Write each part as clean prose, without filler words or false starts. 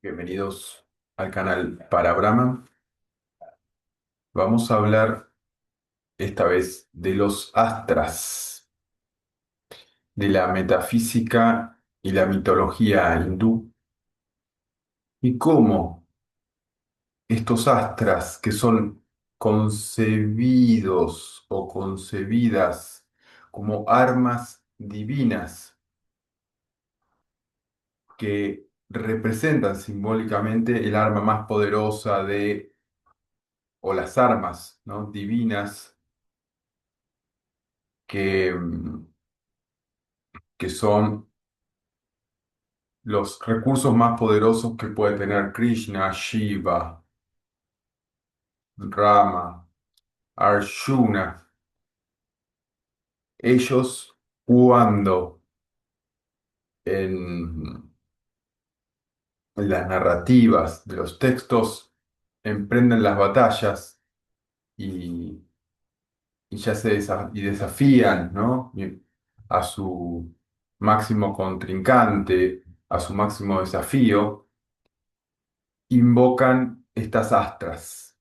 Bienvenidos al canal para Brahma. Vamos a hablar esta vez de los astras, de la metafísica y la mitología hindú y cómo estos astras que son concebidos o concebidas como armas divinas que representan simbólicamente el arma más poderosa o las armas, ¿no?, divinas que, que son los recursos más poderosos que puede tener Krishna, Shiva, Rama, Arjuna. Ellos, cuando en las narrativas de los textos emprenden las batallas y, y ya y desafían, ¿no?, a su máximo contrincante, a su máximo desafío, invocan estas astras.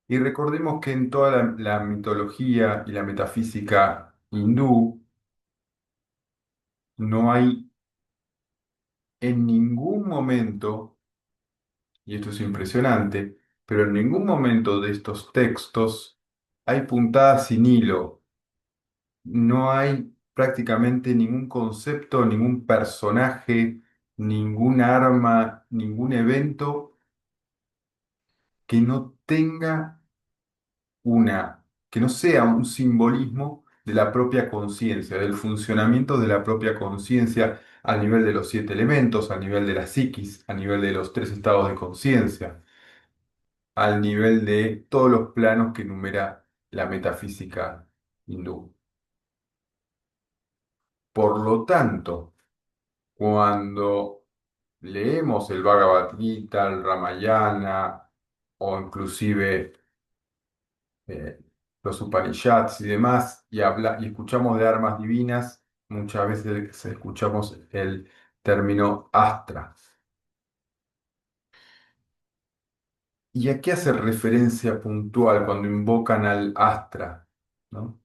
Y recordemos que en toda la mitología y la metafísica hindú no hay en ningún momento, y esto es impresionante, pero en ningún momento de estos textos hay puntadas sin hilo, no hay prácticamente ningún concepto, ningún personaje, ningún arma, ningún evento que no tenga que no sea un simbolismo de la propia conciencia, del funcionamiento de la propia conciencia a nivel de los siete elementos, a nivel de la psiquis, a nivel de los tres estados de conciencia, al nivel de todos los planos que enumera la metafísica hindú. Por lo tanto, cuando leemos el Bhagavad Gita, el Ramayana o inclusive eh, los Upanishads y demás, y escuchamos de armas divinas, muchas veces escuchamos el término astra. ¿Y a qué hace referencia puntual cuando invocan al astra? ¿No?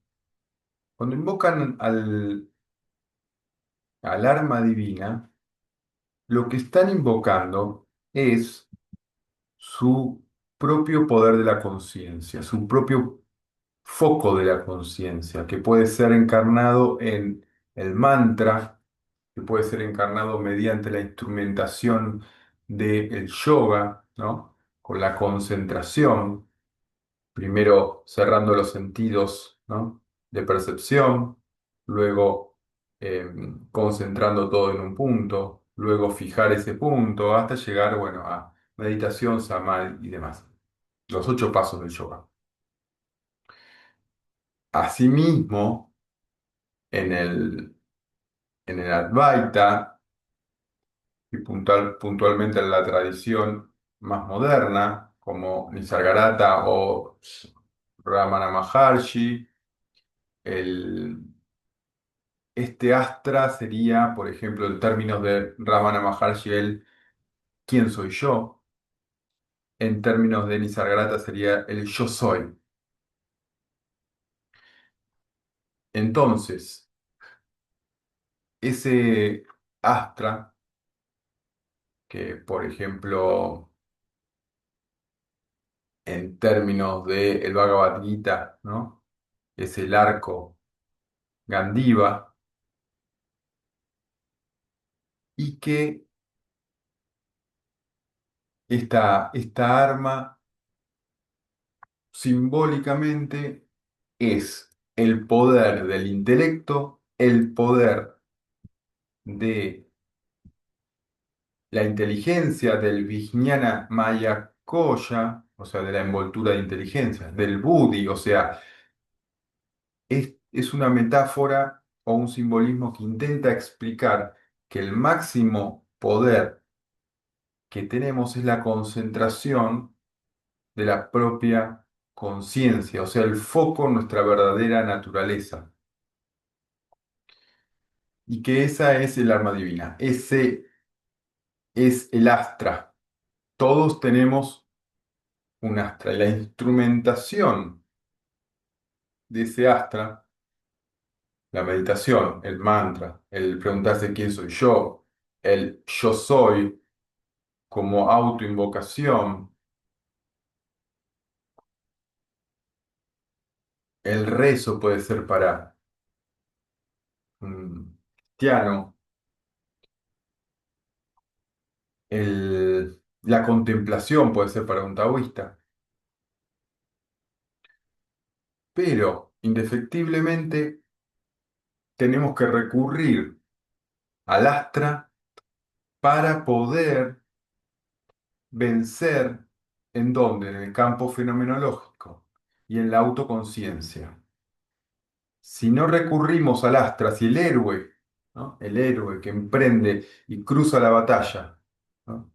Cuando invocan al arma divina, lo que están invocando es su propio poder de la conciencia, su propio foco de la conciencia, que puede ser encarnado en el mantra, que puede ser encarnado mediante la instrumentación del yoga, ¿no?, con la concentración, primero cerrando los sentidos, ¿no?, de percepción, luego concentrando todo en un punto, luego fijar ese punto hasta llegar, bueno, a meditación, samadhi y demás. Los 8 pasos del yoga. Asimismo, en el Advaita y puntualmente en la tradición más moderna, como Nisargadatta o Ramana Maharshi, el, este astra sería, por ejemplo, en términos de Ramana Maharshi, el ¿quién soy yo? En términos de Nisargadatta sería el yo soy. Entonces, ese astra que, por ejemplo, en términos del Bhagavad Gita, ¿no?, es el arco Gandiva, y que esta arma simbólicamente es el poder del intelecto, el poder de la inteligencia, del Vijnana Maya Koya, o sea, de la envoltura de inteligencia, del Buddhi, o sea, es una metáfora o un simbolismo que intenta explicar que el máximo poder que tenemos es la concentración de la propia conciencia, o sea, el foco en nuestra verdadera naturaleza. Y que esa es el arma divina. es el astra. Todos tenemos un astra. Y la instrumentación de ese astra, la meditación, el mantra, el preguntarse quién soy yo, el yo soy como autoinvocación, el rezo puede ser para un cristiano, la contemplación puede ser para un taoísta, pero indefectiblemente tenemos que recurrir al astra para poder vencer en dónde, en el campo fenomenológico y en la autoconciencia. Si no recurrimos al astra, si el héroe, ¿no? El héroe que emprende y cruza la batalla, ¿no?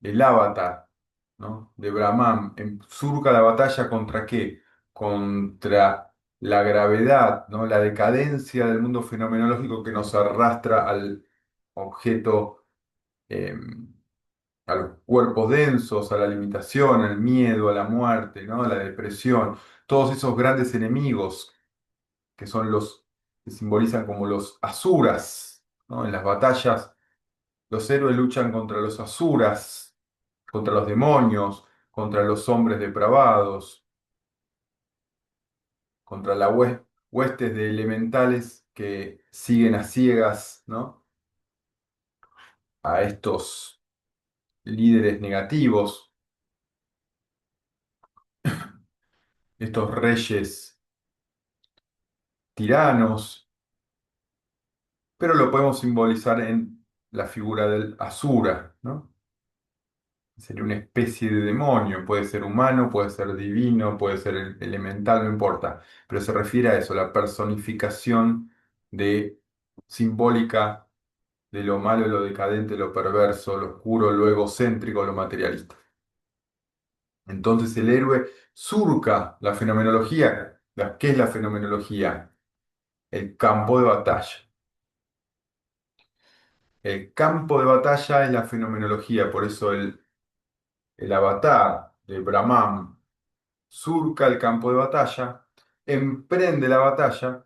El avatar, ¿no? De Brahman, surca la batalla ¿contra qué? Contra la gravedad, ¿no? La decadencia del mundo fenomenológico que nos arrastra al objeto, eh, a los cuerpos densos, a la limitación, al miedo, a la muerte, ¿no? A la depresión, todos esos grandes enemigos que son los que simbolizan como los asuras, ¿no? En las batallas, los héroes luchan contra los asuras, contra los demonios, contra los hombres depravados, contra la huestes de elementales que siguen a ciegas, ¿no? A estos líderes negativos, estos reyes tiranos, pero lo podemos simbolizar en la figura del asura, ¿no? Sería una especie de demonio, puede ser humano, puede ser divino, puede ser elemental, no importa, pero se refiere a eso, la personificación de simbólica de lo malo, lo decadente, lo perverso, lo oscuro, lo egocéntrico, lo materialista. Entonces el héroe surca la fenomenología. ¿Qué es la fenomenología? El campo de batalla. El campo de batalla es la fenomenología, por eso el avatar de Brahman surca el campo de batalla, emprende la batalla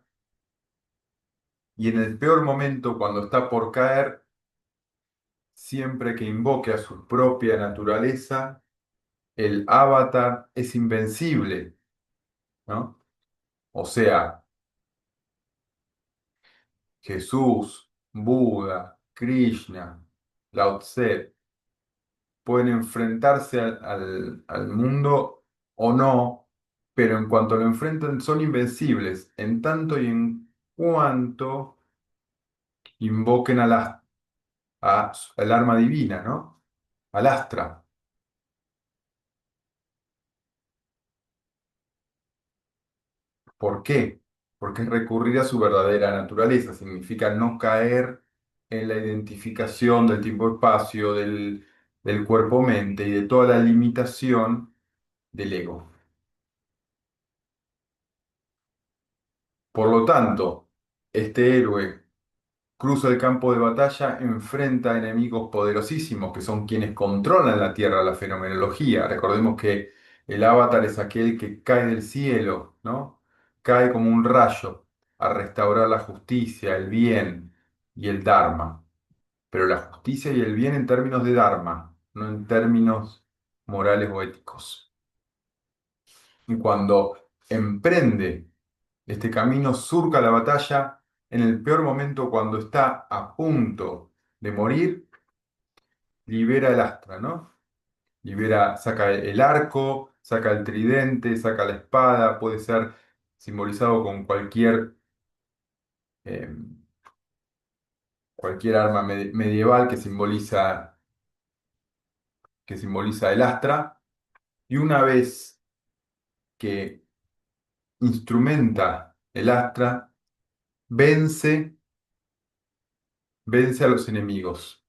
y en el peor momento, cuando está por caer, siempre que invoque a su propia naturaleza, el avatar es invencible, ¿no? O sea, Jesús, Buda, Krishna, Lao Tse, pueden enfrentarse al mundo o no, pero en cuanto lo enfrentan son invencibles, en tanto y en cuanto invoquen al arma divina, ¿no? Al astra. ¿Por qué? Porque es recurrir a su verdadera naturaleza, significa no caer en la identificación del tiempo-espacio, del cuerpo-mente y de toda la limitación del ego. Por lo tanto, este héroe cruza el campo de batalla, enfrenta a enemigos poderosísimos que son quienes controlan la Tierra, la fenomenología. Recordemos que el avatar es aquel que cae del cielo, ¿no? Cae como un rayo a restaurar la justicia, el bien y el dharma. Pero la justicia y el bien en términos de dharma, no en términos morales o éticos. Y cuando emprende este camino, surca la batalla en el peor momento cuando está a punto de morir, libera el astra, ¿no? Libera, saca el arco, saca el tridente, saca la espada, puede ser simbolizado con eh, cualquier arma medieval que simboliza el astra, y una vez que instrumenta el astra, vence, vence a los enemigos.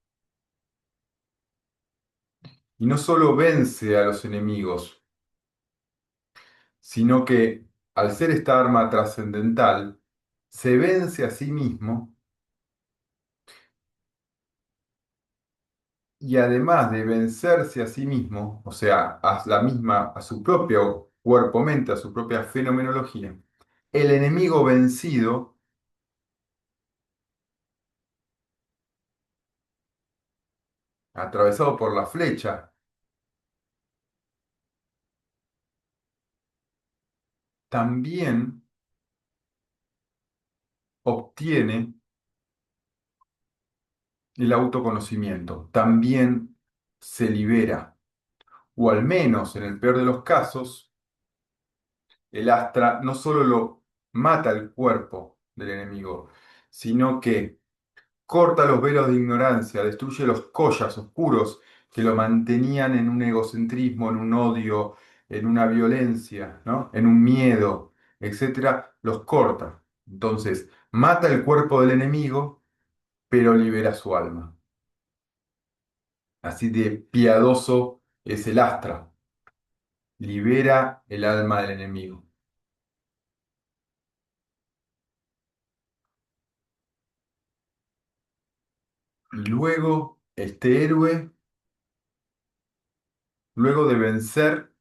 Y no solo vence a los enemigos, sino que al ser esta arma trascendental, se vence a sí mismo Y además de vencerse a sí mismo, o sea, a su propio cuerpo-mente, a su propia fenomenología, el enemigo vencido, atravesado por la flecha, también obtiene el autoconocimiento, también se libera, o al menos en el peor de los casos, el astra no solo lo mata el cuerpo del enemigo, sino que corta los velos de ignorancia, destruye los collas oscuros que lo mantenían en un egocentrismo, en un odio, en una violencia, ¿no? En un miedo, etcétera, los corta. Entonces, mata el cuerpo del enemigo, pero libera su alma. Así de piadoso es el astra, libera el alma del enemigo. Y luego, este héroe, luego de vencer,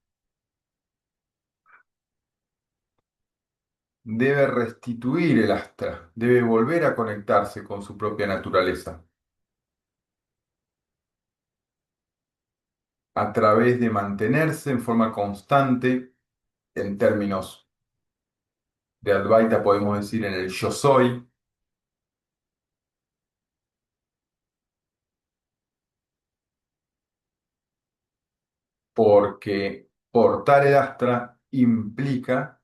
debe restituir el astra, debe volver a conectarse con su propia naturaleza a través de mantenerse en forma constante, en términos de Advaita podemos decir en el yo soy, porque portar el astra implica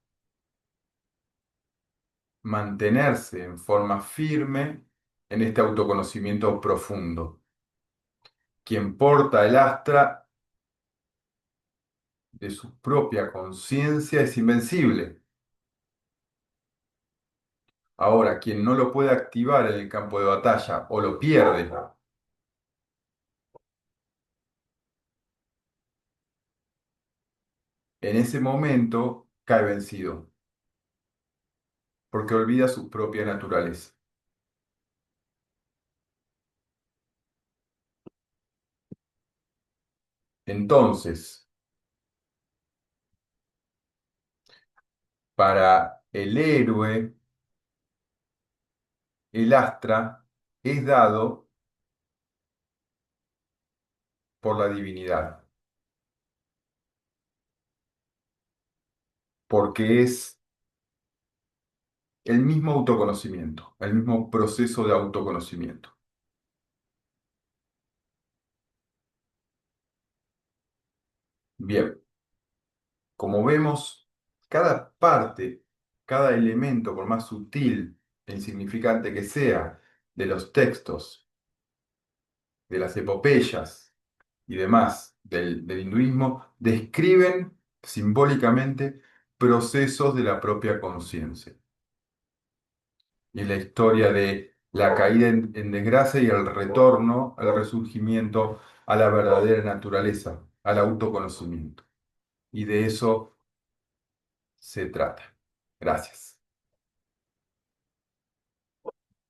mantenerse en forma firme en este autoconocimiento profundo. Quien porta el astra de su propia conciencia es invencible. Ahora, quien no lo puede activar en el campo de batalla o lo pierde, en ese momento cae vencido, porque olvida su propia naturaleza. Entonces, para el héroe, el astra es dado por la divinidad, porque es el mismo autoconocimiento, el mismo proceso de autoconocimiento. Bien, como vemos, cada parte, cada elemento, por más sutil e insignificante que sea, de los textos, de las epopeyas y demás del hinduismo, describen simbólicamente procesos de la propia conciencia. Y es la historia de la caída en desgracia y el retorno, al resurgimiento a la verdadera naturaleza, al autoconocimiento. Y de eso se trata. Gracias.